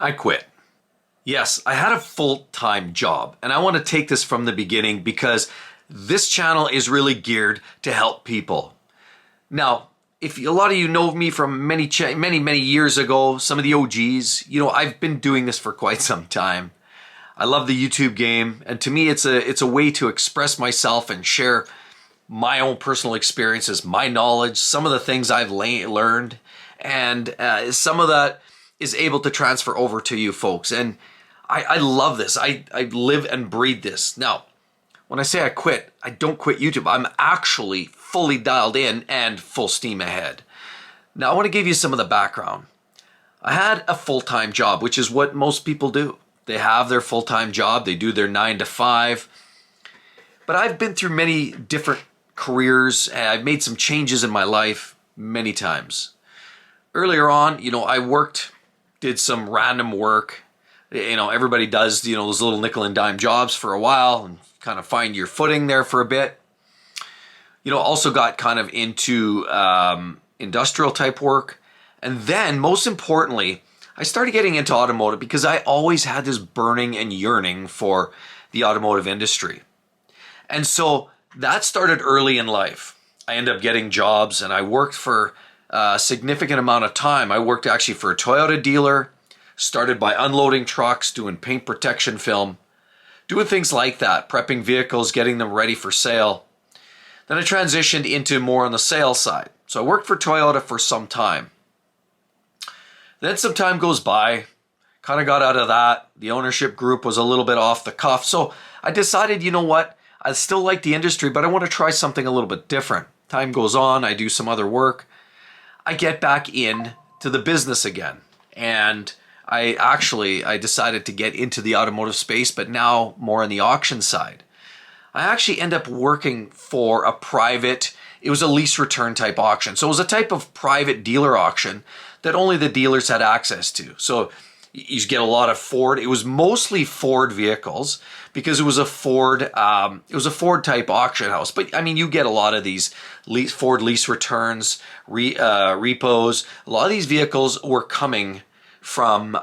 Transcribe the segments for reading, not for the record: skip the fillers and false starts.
I quit. Yes, I had a full-time job, and I want to take this from the beginning because this channel is really geared to help people. Now, if a lot of you know me from many years ago, some of the OGs, I've been doing this for quite some time. I love the YouTube game, and to me, it's a way to express myself and share my own personal experiences, my knowledge, some of the things I've learned, and some of that is able to transfer over to you folks. And I love this. I live and breathe this. Now, when I say I quit, I don't quit YouTube. I'm actually fully dialed in and full steam ahead. Now, I want to give you some of the background. I had a full-time job, which is what most people do. They have their full-time job. They do their 9 to 5. But I've been through many different careers, and I've made some changes in my life many times. Earlier on, I did some random work. Everybody does, those little nickel and dime jobs for a while and kind of find your footing there for a bit. Also got kind of into industrial type work. And then, most importantly, I started getting into automotive because I always had this burning and yearning for the automotive industry. And so that started early in life. I ended up getting jobs, and I worked for a significant amount of time. I worked actually for a Toyota dealer, started by unloading trucks, doing paint protection film, doing things like that, prepping vehicles, getting them ready for sale. Then I transitioned into more on the sales side. So I worked for Toyota for some time. Then some time goes by, kind of got out of that. The ownership group was a little bit off the cuff. So I decided, you know what? I still like the industry, but I want to try something a little bit different. Time goes on, I do some other work. I get back in to the business again. And I decided to get into the automotive space, but now more on the auction side. I actually end up working for it was a lease return type auction. So it was a type of private dealer auction that only the dealers had access to. So you get a lot of Ford. It was mostly Ford vehicles because it was a Ford type auction house. But I mean, you get a lot of these Ford lease returns, repos. A lot of these vehicles were coming from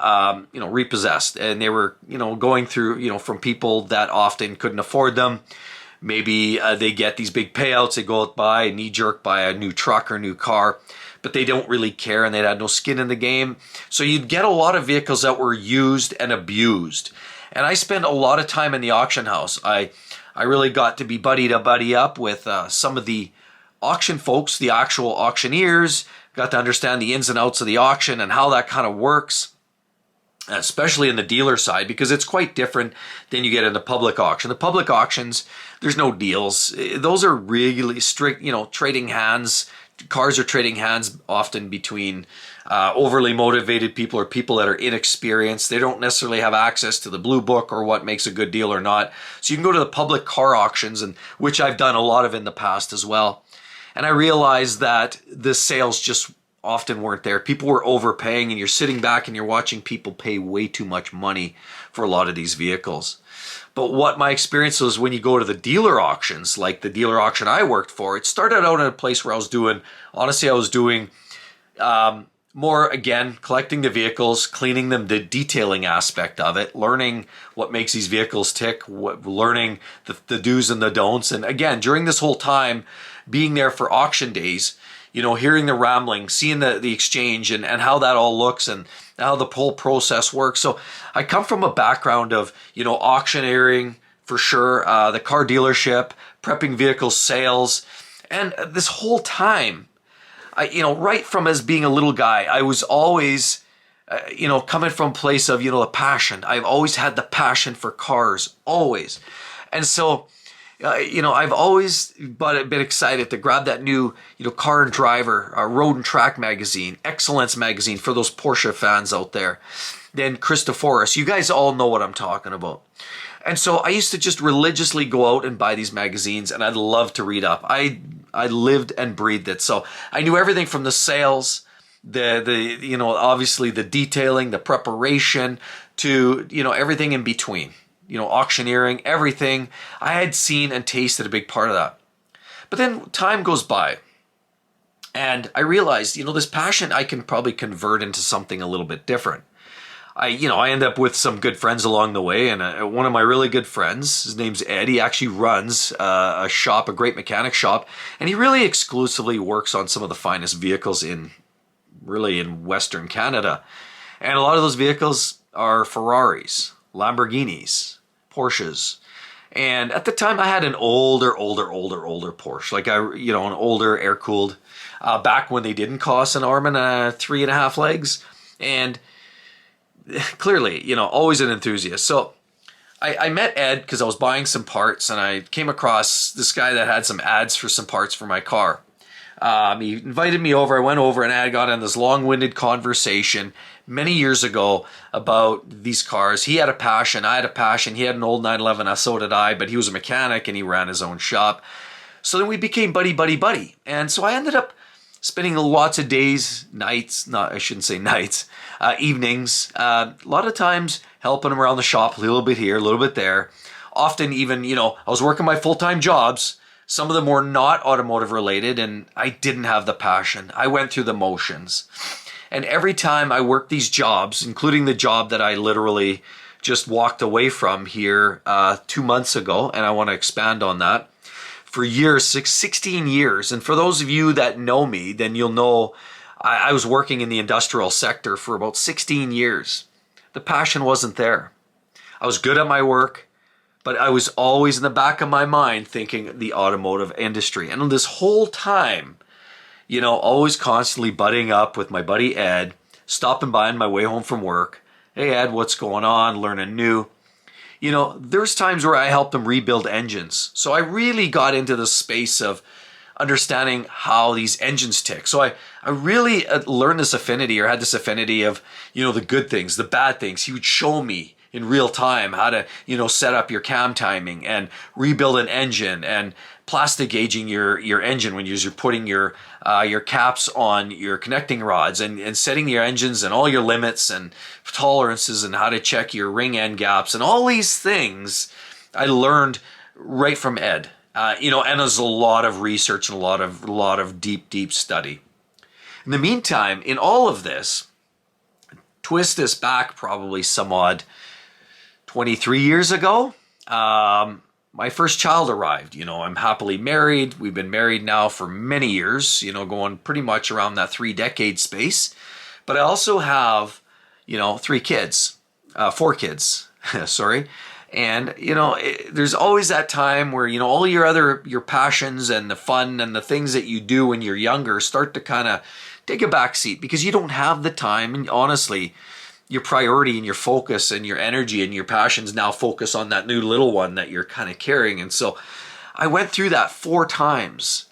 repossessed, and they were going through from people that often couldn't afford them. Maybe they get these big payouts, they go out knee jerk buy a new truck or new car, but they don't really care, and they had no skin in the game. So you'd get a lot of vehicles that were used and abused. And I spent a lot of time in the auction house. I really got to be buddy up with some of the auction folks, the actual auctioneers, got to understand the ins and outs of the auction and how that kind of works, especially in the dealer side, because it's quite different than you get in the public auction. The public auctions, there's no deals. Those are really strict, trading hands. Cars are trading hands often between overly motivated people or people that are inexperienced. They don't necessarily have access to the blue book or what makes a good deal or not. So you can go to the public car auctions, and which I've done a lot of in the past as well. And I realized that the sales just often weren't there. People were overpaying, and you're sitting back and you're watching people pay way too much money for a lot of these vehicles. But what my experience was when you go to the dealer auctions, like the dealer auction I worked for, it started out in a place where I was doing more, again, collecting the vehicles, cleaning them, the detailing aspect of it, learning what makes these vehicles tick, learning the do's and the don'ts. And again, during this whole time, being there for auction days, hearing the rambling, seeing the exchange and how that all looks and how the whole process works. So I come from a background of, auctioneering for sure, the car dealership, prepping vehicle sales. And this whole time, right from as being a little guy, I was always, coming from a place of, the passion. I've always had the passion for cars, always. And so, I've always been excited to grab that new, Car and Driver, Road and Track magazine, Excellence magazine for those Porsche fans out there. Then Christoforus. You guys all know what I'm talking about. And so I used to just religiously go out and buy these magazines, and I'd love to read up. I lived and breathed it. So I knew everything from the sales, obviously the detailing, the preparation, to, everything in between. Auctioneering, everything. I had seen and tasted a big part of that. But then time goes by, and I realized, this passion I can probably convert into something a little bit different. I end up with some good friends along the way, and one of my really good friends, his name's Ed. He actually runs a shop, a great mechanic shop, and he really exclusively works on some of the finest vehicles in Western Canada. And a lot of those vehicles are Ferraris, Lamborghinis, Porsches. And at the time, I had an older Porsche, like an older air-cooled, back when they didn't cost an arm and 3.5 legs, and clearly, always an enthusiast. So I met Ed because I was buying some parts, and I came across this guy that had some ads for some parts for my car. He invited me over. I went over, and I got in this long-winded conversation many years ago about these cars. He had a passion. I had a passion. He had an old 911. So did I, but he was a mechanic, and he ran his own shop. So then we became buddy. And so I ended up spending lots of days, nights, I shouldn't say nights, evenings, a lot of times helping him around the shop, a little bit here, a little bit there. Often even, I was working my full-time jobs. Some of them were not automotive related, and I didn't have the passion. I went through the motions. And every time I worked these jobs, including the job that I literally just walked away from here 2 months ago, and I want to expand on that, for years, 16 years. And for those of you that know me, then you'll know I was working in the industrial sector for about 16 years. The passion wasn't there. I was good at my work, but I was always in the back of my mind thinking the automotive industry. And this whole time, always constantly butting up with my buddy Ed, stopping by on my way home from work. Hey Ed, what's going on? Learning new. There's times where I helped them rebuild engines. So I really got into the space of understanding how these engines tick. So I really learned this affinity, or had this affinity of, the good things, the bad things. He would show me in real time how to, set up your cam timing and rebuild an engine, and plastic gauging your engine when you're putting your caps on your connecting rods, and setting your engines and all your limits and tolerances, and how to check your ring end gaps, and all these things I learned right from Ed. And there's a lot of research and a lot of deep study. In the meantime, in all of this, twist this back probably some odd 23 years ago, my first child arrived. I'm happily married. We've been married now for many years, going pretty much around that 3-decade space. But I also have, 4 kids, sorry. And, there's always that time where, all your passions and the fun and the things that you do when you're younger start to kind of take a back seat, because you don't have the time. And honestly, your priority and your focus and your energy and your passions now focus on that new little one that you're kind of carrying. And so I went through that 4 times.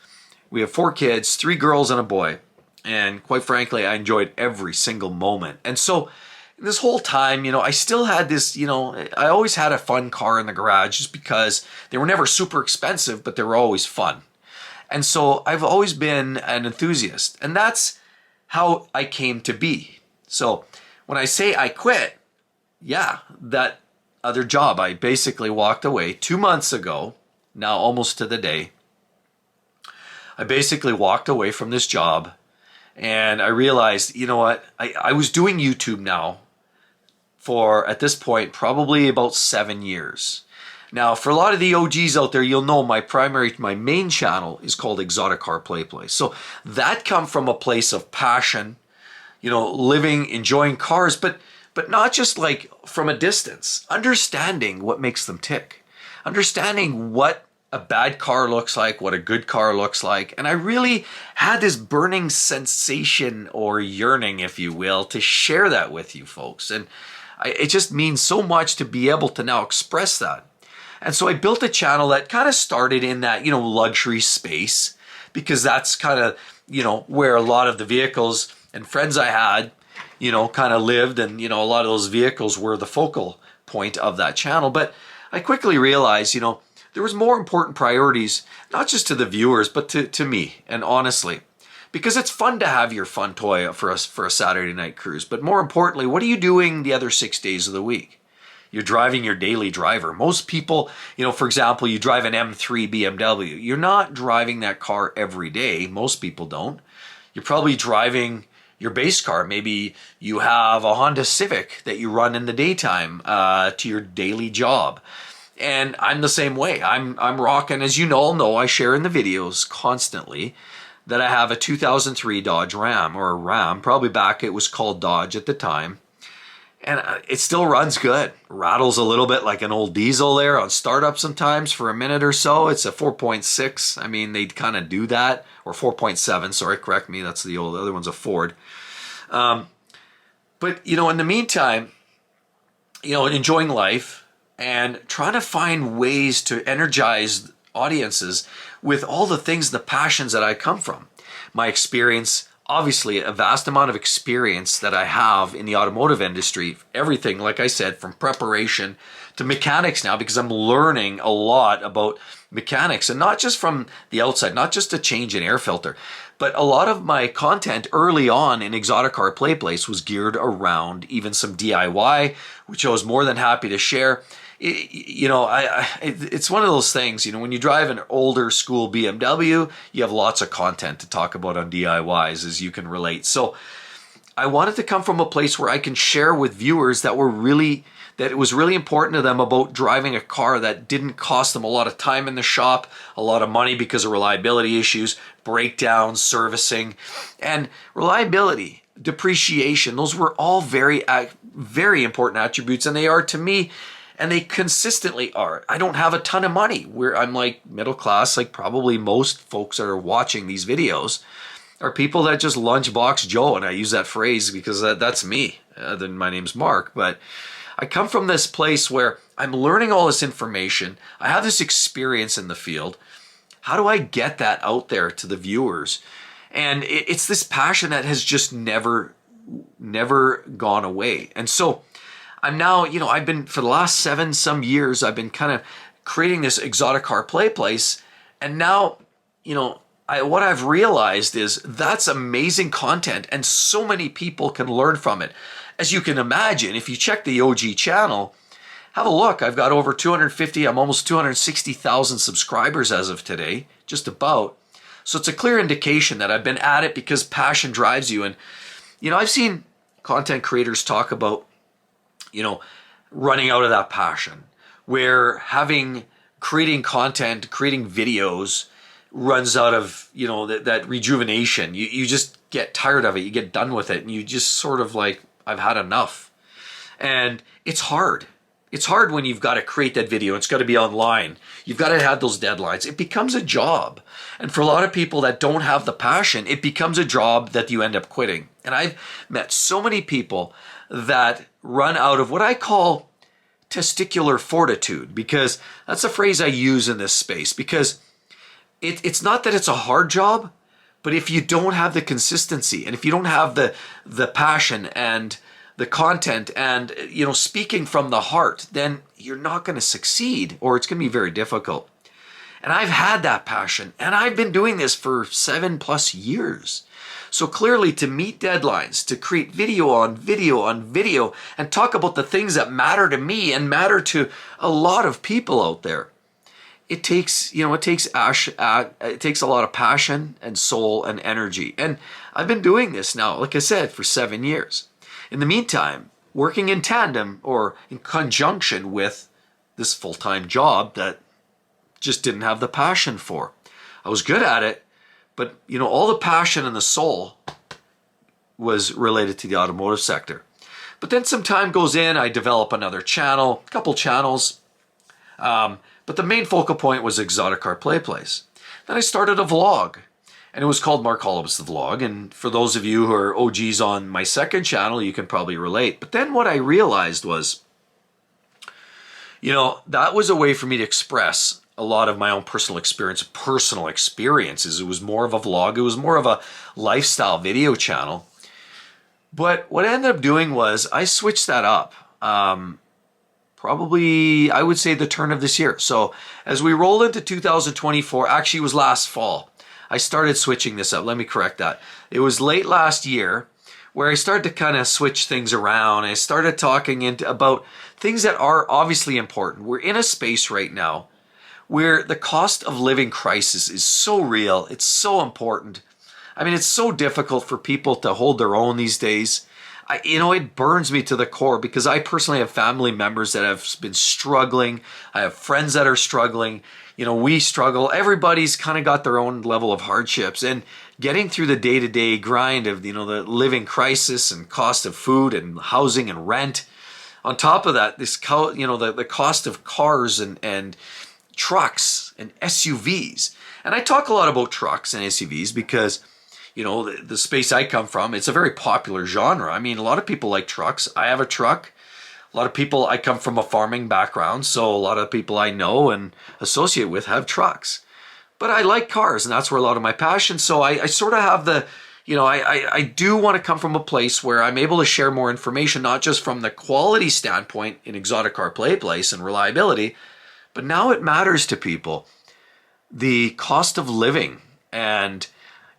We have 4 kids, 3 girls and a boy. And quite frankly, I enjoyed every single moment. And so this whole time, I still had this, I always had a fun car in the garage, just because they were never super expensive, but they were always fun. And so I've always been an enthusiast, and that's how I came to be. So when I say I quit, that other job, I basically walked away 2 months ago, now almost to the day. I basically walked away from this job, and I realized, I was doing YouTube now for, at this point, probably about 7 years. Now, for a lot of the OGs out there, you'll know my main channel is called Exotic Car Play. So that come from a place of passion, living, enjoying cars, but not just like from a distance, understanding what makes them tick, understanding what a bad car looks like, what a good car looks like. And I really had this burning sensation, or yearning, if you will, to share that with you folks. And it just means so much to be able to now express that. And so I built a channel that kind of started in that, luxury space, because that's kind of, where a lot of the vehicles and friends I had, kind of lived. And, a lot of those vehicles were the focal point of that channel. But I quickly realized, there was more important priorities, not just to the viewers, but to me. And honestly, because it's fun to have your fun toy for a Saturday night cruise. But more importantly, what are you doing the other 6 days of the week? You're driving your daily driver. Most people, for example, you drive an M3 BMW. You're not driving that car every day. Most people don't. You're probably driving your base car. Maybe you have a Honda Civic that you run in the daytime to your daily job. And I'm the same way. I'm rocking, as you all know, I share in the videos constantly that I have a 2003 Dodge Ram, or a Ram, probably back it was called Dodge at the time. And it still runs good. Rattles a little bit like an old diesel there on startup sometimes for a minute or so. It's a 4.6. I mean, they kind of do that. Or 4.7, sorry, correct me. That's the other one's a Ford. But, in the meantime, enjoying life and trying to find ways to energize audiences with all the things, the passions that I come from. My experience, obviously a vast amount of experience that I have in the automotive industry. Everything, like I said, from preparation to mechanics now, because I'm learning a lot about mechanics, and not just from the outside, not just to change an air filter, but a lot of my content early on in Exotic Car Play Place was geared around even some DIY, which I was more than happy to share. It's one of those things, when you drive an older school BMW, you have lots of content to talk about on DIYs, as you can relate. So I wanted to come from a place where I can share with viewers that it was really important to them about driving a car that didn't cost them a lot of time in the shop, a lot of money because of reliability issues, breakdowns, servicing, and reliability, depreciation. Those were all very, very important attributes, and they are to me. And they consistently are. I don't have a ton of money. I'm like middle class, like probably most folks that are watching these videos are people that just lunchbox Joe. And I use that phrase because that's me. Then my name's Mark. But I come from this place where I'm learning all this information. I have this experience in the field. How do I get that out there to the viewers? And it's this passion that has just never gone away. And so I'm now, I've been, for the last 7 some years, I've been kind of creating this Exotic Car Play Place. And now, what I've realized is that's amazing content, and so many people can learn from it. As you can imagine, if you check the OG channel, have a look. I've got over 250, I'm almost 260,000 subscribers as of today, just about. So it's a clear indication that I've been at it because passion drives you. And, I've seen content creators talk about, running out of that passion, where creating content, creating videos runs out of, that rejuvenation. You just get tired of it. You get done with it. And you just sort of like, I've had enough. And it's hard. It's hard when you've got to create that video. It's got to be online. You've got to have those deadlines. It becomes a job. And for a lot of people that don't have the passion, it becomes a job that you end up quitting. And I've met so many people that run out of what I call testicular fortitude, because that's a phrase I use in this space, because it's not that it's a hard job, but if you don't have the consistency, and if you don't have the passion and the content and, speaking from the heart, then you're not going to succeed, or it's going to be very difficult. And I've had that passion, and I've been doing this for 7+ years. So clearly, to meet deadlines, to create video on video, and talk about the things that matter to me and matter to a lot of people out there, it takes a lot of passion and soul and energy. And I've been doing this now, like I said, for 7 years. In the meantime, working in tandem or in conjunction with this full-time job that just didn't have the passion for. I was good at it, but all the passion and the soul was related to the automotive sector. But then some time goes in, I develop another channel, a couple channels, but the main focal point was Exotic Car Play Place. Then I started a vlog, and it was called Mark Holubus the Vlog. And for those of you who are OGs on my second channel, you can probably relate. But then what I realized was, that was a way for me to express a lot of my own personal experiences. It was more of a vlog. It was more of a lifestyle video channel. But what I ended up doing was I switched that up. Probably, I would say, the turn of this year. So as we roll into 2024, actually it was last fall, I started switching this up. Let me correct that. It was late last year where I started to kind of switch things around. I started talking about things that are obviously important. We're in a space right now where the cost of living crisis is so real. It's so important. I mean, it's so difficult for people to hold their own these days. It burns me to the core because I personally have family members that have been struggling. I have friends that are struggling. We struggle. Everybody's kind of got their own level of hardships, and getting through the day-to-day grind of, the living crisis and cost of food and housing and rent. On top of that, the cost of cars and trucks and SUVs. And I talk a lot about trucks and SUVs because the space I come from, it's a very popular genre. I mean, a lot of people like trucks. I have a truck. A lot of people, I come from a farming background, so a lot of people I know and associate with have trucks. But I like cars, and that's where a lot of my passion. So I sort of have I do want to come from a place where I'm able to share more information, not just from the quality standpoint in Exotic Car Play Place and reliability, but now it matters to people. The cost of living and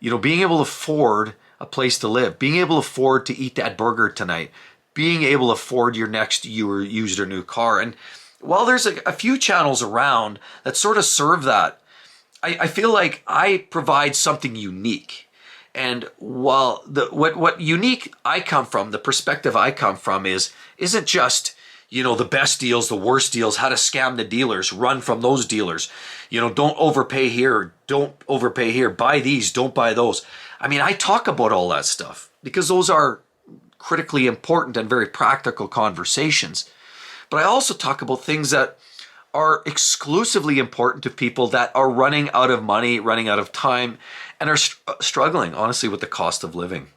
being able to afford a place to live, being able to afford to eat that burger tonight, being able to afford your next used or new car. And while there's a few channels around that sort of serve that, I feel like I provide something unique. And while what unique I come from, the perspective I come from isn't just the best deals, the worst deals, how to scam the dealers, run from those dealers. Don't overpay here, don't overpay here, buy these, don't buy those. I mean, I talk about all that stuff because those are critically important and very practical conversations. But I also talk about things that are exclusively important to people that are running out of money, running out of time, and are struggling, honestly, with the cost of living.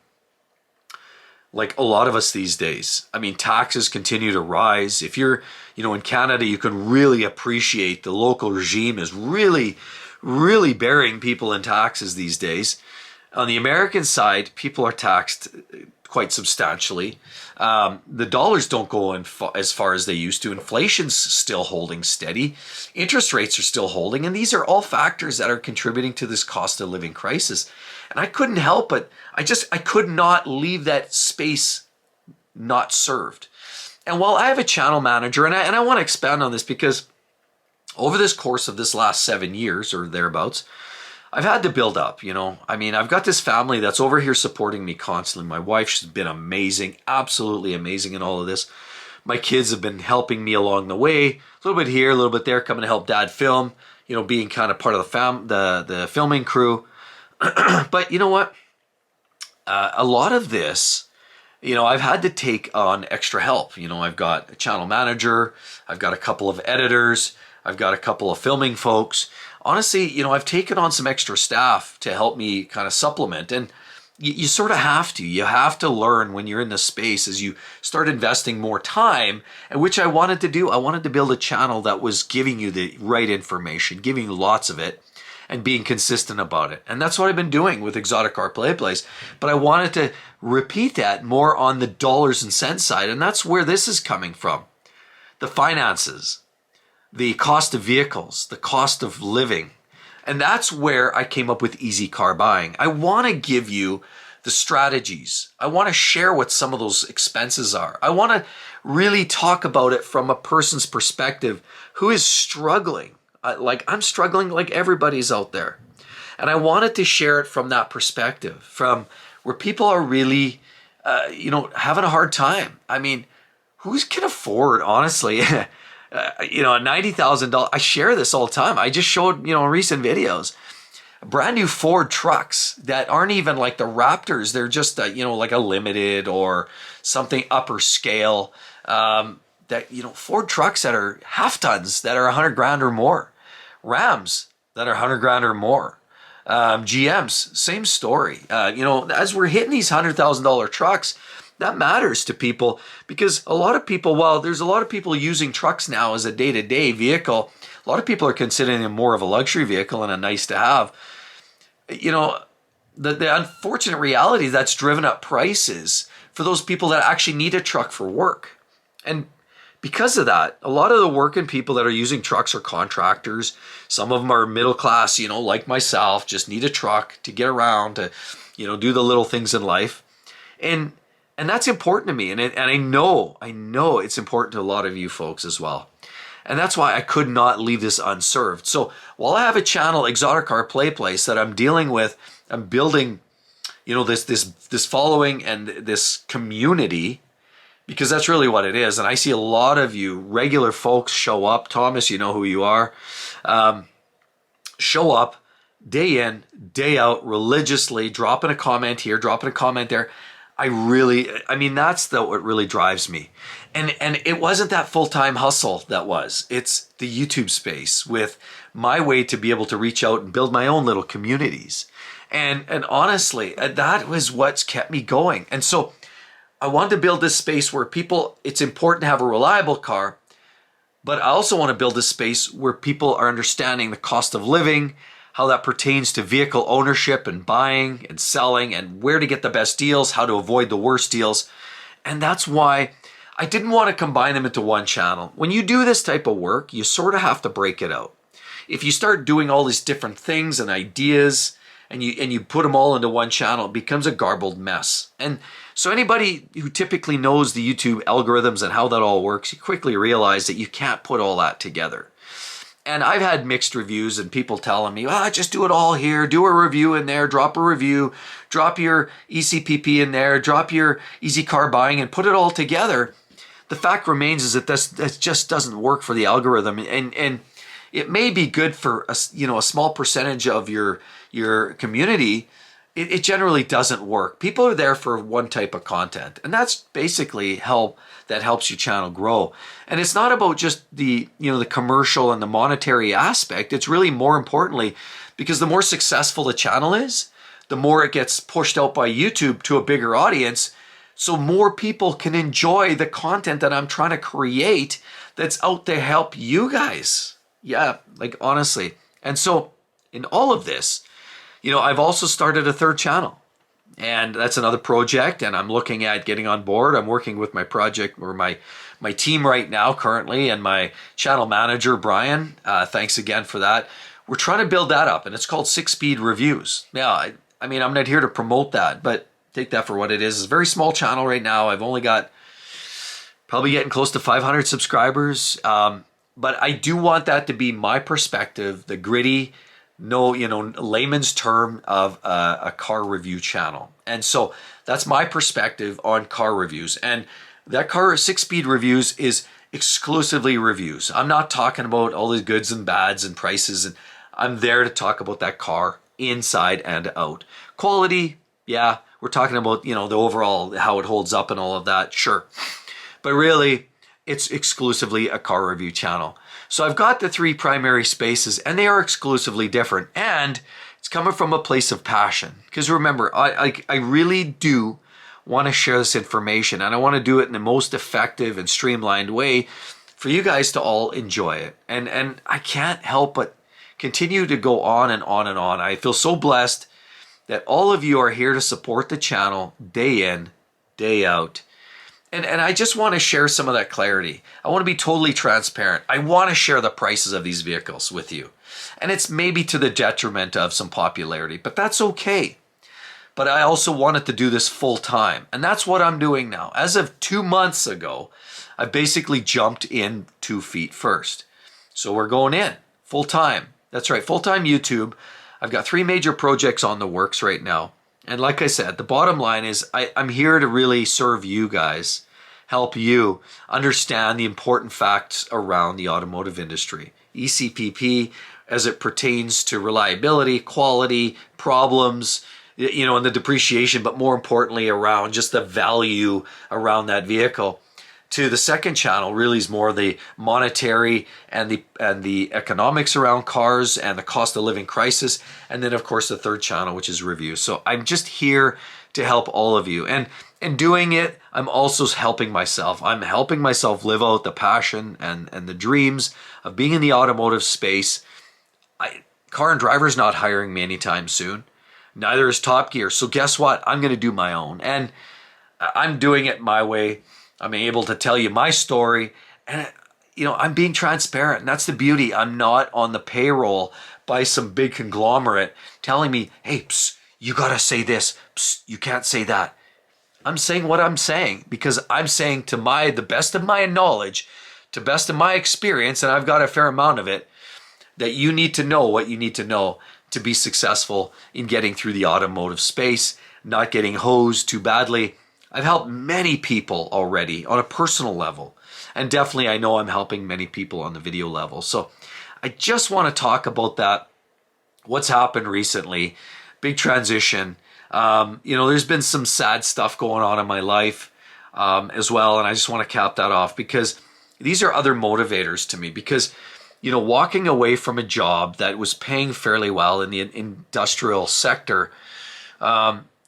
Like a lot of us these days. I mean, taxes continue to rise. If you're, in Canada, you can really appreciate the local regime is really, really burying people in taxes these days. On the American side, people are taxed quite substantially. The dollars don't go in as far as they used to. Inflation's still holding steady. Interest rates are still holding. And these are all factors that are contributing to this cost of living crisis. And I couldn't help it. I could not leave that space not served. And while I have a channel manager, and I want to expand on this because over this course of this last 7 years or thereabouts, I've had to build up, I mean, I've got this family that's over here supporting me constantly. My wife, she's been amazing, absolutely amazing in all of this. My kids have been helping me along the way, a little bit here, a little bit there, coming to help dad film, being kind of part of the filming crew. But you know what? A lot of this, I've had to take on extra help. I've got a channel manager, I've got a couple of editors, I've got a couple of filming folks. Honestly, I've taken on some extra staff to help me kind of supplement. And you sort of have to. You have to learn when you're in this space as you start investing more time, and which I wanted to do. I wanted to build a channel that was giving you the right information, giving you lots of it, and being consistent about it. And that's what I've been doing with Exotic Car Play Place. But I wanted to repeat that more on the dollars and cents side. And that's where this is coming from. The finances, the cost of vehicles, the cost of living. And that's where I came up with Easy Car Buying. I want to give you the strategies. I want to share what some of those expenses are. I want to really talk about it from a person's perspective who is struggling. I'm struggling like everybody's out there. And I wanted to share it from that perspective, from where people are really, having a hard time. I mean, who can afford, honestly, a $90,000? I share this all the time. I just showed, in recent videos, brand new Ford trucks that aren't even like the Raptors. They're just, like a limited or something upper scale. Ford trucks that are half tons that are 100 grand or more. Rams that are 100 grand or more. GMs, same story. As we're hitting these $100,000 trucks, that matters to people because a lot of people, while there's a lot of people using trucks now as a day-to-day vehicle, a lot of people are considering them more of a luxury vehicle and a nice to have. The unfortunate reality that's driven up prices for those people that actually need a truck for work. And because of that, a lot of the working people that are using trucks are contractors. Some of them are middle class, like myself, just need a truck to get around, to, do the little things in life. And that's important to me. And I know it's important to a lot of you folks as well. And that's why I could not leave this unserved. So while I have a channel, Exotic Car Play Place, that I'm dealing with, I'm building this following and this community, because that's really what it is. And I see a lot of you regular folks show up. Thomas, you know who you are. Show up day in, day out, religiously, dropping a comment here, dropping a comment there. That's what really drives me. And it wasn't that full-time hustle that was. It's the YouTube space with my way to be able to reach out and build my own little communities. And honestly, that was what's kept me going. And so I wanted to build this space where it's important to have a reliable car, but I also want to build a space where people are understanding the cost of living, how that pertains to vehicle ownership and buying and selling, and where to get the best deals, how to avoid the worst deals. And that's why I didn't want to combine them into one channel. When you do this type of work, you sort of have to break it out. If you start doing all these different things and ideas and you put them all into one channel, it becomes a garbled mess. And so anybody who typically knows the YouTube algorithms and how that all works, you quickly realize that you can't put all that together. And I've had mixed reviews and people telling me, just do it all here, do a review in there, drop a review, drop your ECPP in there, drop your easy car buying and put it all together. The fact remains is that that just doesn't work for the algorithm. And it may be good for a small percentage of your community. It generally doesn't work. People are there for one type of content, and that's basically that helps your channel grow. And it's not about just the commercial and the monetary aspect. It's really more importantly, because the more successful the channel is, the more it gets pushed out by YouTube to a bigger audience, so more people can enjoy the content that I'm trying to create that's out to help you guys. Yeah, honestly. And so in all of this, I've also started a third channel, and that's another project, and I'm looking at getting on board. I'm working with my project or my team right now currently, and my channel manager, Brian. Thanks again for that. We're trying to build that up, and it's called 6 Speed Reviews. Now, I'm not here to promote that, but take that for what it is. It's a very small channel right now. I've only got probably getting close to 500 subscribers, but I do want that to be my perspective, the gritty, layman's term of a car review channel. And so that's my perspective on car reviews. And that car 6 Speed Reviews is exclusively reviews. I'm not talking about all the goods and bads and prices. And I'm there to talk about that car inside and out. Quality, yeah, we're talking about, the overall, how it holds up and all of that, sure. But really, it's exclusively a car review channel. So I've got the 3 primary spaces, and they are exclusively different. And it's coming from a place of passion. Because remember, I really do want to share this information, and I want to do it in the most effective and streamlined way for you guys to all enjoy it. And I can't help but continue to go on and on and on. I feel so blessed that all of you are here to support the channel day in, day out. And I just want to share some of that clarity. I want to be totally transparent. I want to share the prices of these vehicles with you. And it's maybe to the detriment of some popularity, but that's okay. But I also wanted to do this full time. And that's what I'm doing now. As of 2 months ago, I basically jumped in 2 feet first. So we're going in full time. That's right, full time YouTube. I've got 3 major projects on the works right now. And like I said, the bottom line is I'm here to really serve you guys, help you understand the important facts around the automotive industry. ECPP as it pertains to reliability, quality, problems, and the depreciation, but more importantly around just the value around that vehicle. To the second channel really is more the monetary and the economics around cars and the cost of living crisis. And then of course the third channel, which is reviews. So I'm just here to help all of you. And in doing it, I'm also helping myself. I'm helping myself live out the passion and the dreams of being in the automotive space. Car and Driver's not hiring me anytime soon. Neither is Top Gear. So guess what? I'm going to do my own. And I'm doing it my way. I'm able to tell you my story, and I'm being transparent, and that's the beauty. I'm not on the payroll by some big conglomerate telling me, hey, you gotta say this, you can't say that. I'm saying what I'm saying because I'm saying to the best of my knowledge, to best of my experience, and I've got a fair amount of it, that you need to know what you need to know to be successful in getting through the automotive space. not getting hosed too badly. I've helped many people already on a personal level. And definitely I know I'm helping many people on the video level. So I just want to talk about that. What's happened recently. Big transition. There's been some sad stuff going on in my life as well. And I just want to cap that off because these are other motivators to me. Because, walking away from a job that was paying fairly well in the industrial sector,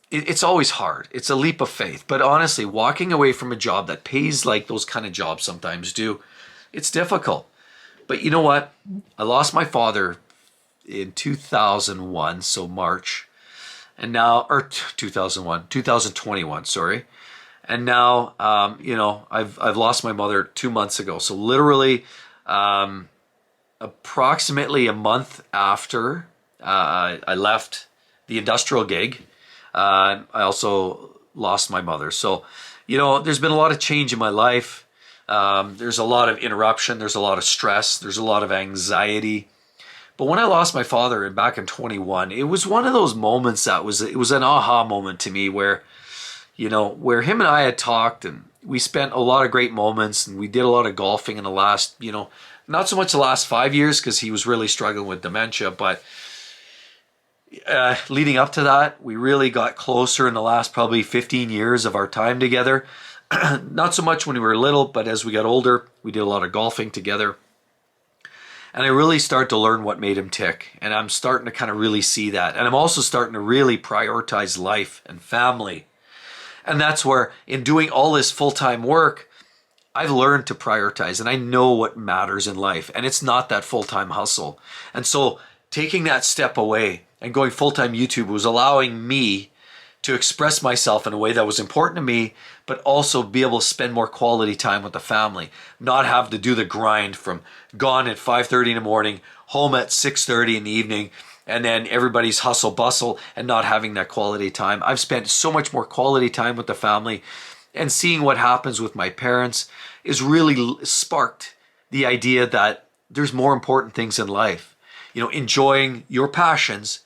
it's always hard. It's a leap of faith. But honestly, walking away from a job that pays like those kind of jobs sometimes do, it's difficult. But you know what? I lost my father in 2001, so March. And now, 2021, sorry. And now, I've lost my mother 2 months ago. So literally, approximately a month after I left the industrial gig, I also lost my mother. So, there's been a lot of change in my life. There's a lot of interruption. There's a lot of stress. There's a lot of anxiety. But when I lost my father back in 21, it was one of those moments it was an aha moment to me where him and I had talked and we spent a lot of great moments and we did a lot of golfing in the last, not so much the last 5 years because he was really struggling with dementia, but leading up to that, we really got closer in the last probably 15 years of our time together. Not so much when we were little, but as we got older, we did a lot of golfing together. And I really start to learn what made him tick. And I'm starting to kind of really see that. And I'm also starting to really prioritize life and family. And that's where in doing all this full-time work, I've learned to prioritize and I know what matters in life. And it's not that full-time hustle. And so taking that step away and going full-time YouTube was allowing me to express myself in a way that was important to me, but also be able to spend more quality time with the family, not have to do the grind from gone at 5:30 in the morning, home at 6:30 in the evening, and then everybody's hustle bustle and not having that quality time. I've spent so much more quality time with the family, and seeing what happens with my parents is really sparked the idea that there's more important things in life. Enjoying your passions,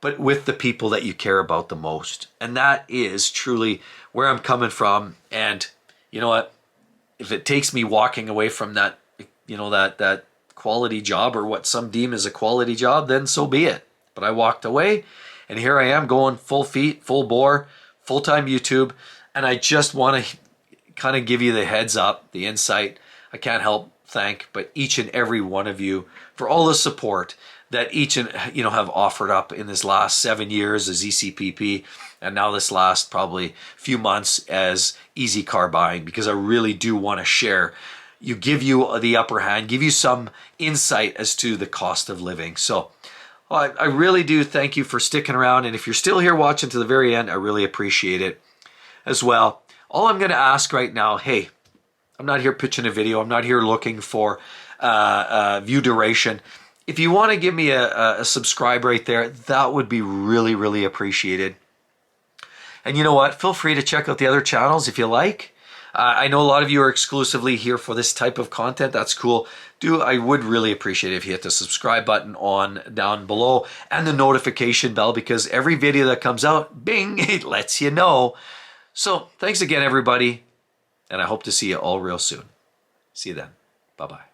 but with the people that you care about the most. And that is truly where I'm coming from. And you know what? If it takes me walking away from that, that quality job or what some deem as a quality job, then so be it. But I walked away and here I am going full feet, full bore, full-time YouTube. And I just want to kind of give you the heads up, the insight. I can't help thank, but each and every one of you for all the support that each and have offered up in this last 7 years as ECPP, and now this last probably few months as Easy Car Buying, because I really do want to share. Give you the upper hand, give you some insight as to the cost of living. So I really do thank you for sticking around, and if you're still here watching to the very end, I really appreciate it as well. All I'm going to ask right now, hey, I'm not here pitching a video. I'm not here looking for view duration. If you want to give me a subscribe right there, that would be really, really appreciated. And you know what? Feel free to check out the other channels if you like. I know a lot of you are exclusively here for this type of content. That's cool. I would really appreciate it if you hit the subscribe button on down below and the notification bell, because every video that comes out, bing, it lets you know. So thanks again, everybody. And I hope to see you all real soon. See you then. Bye-bye.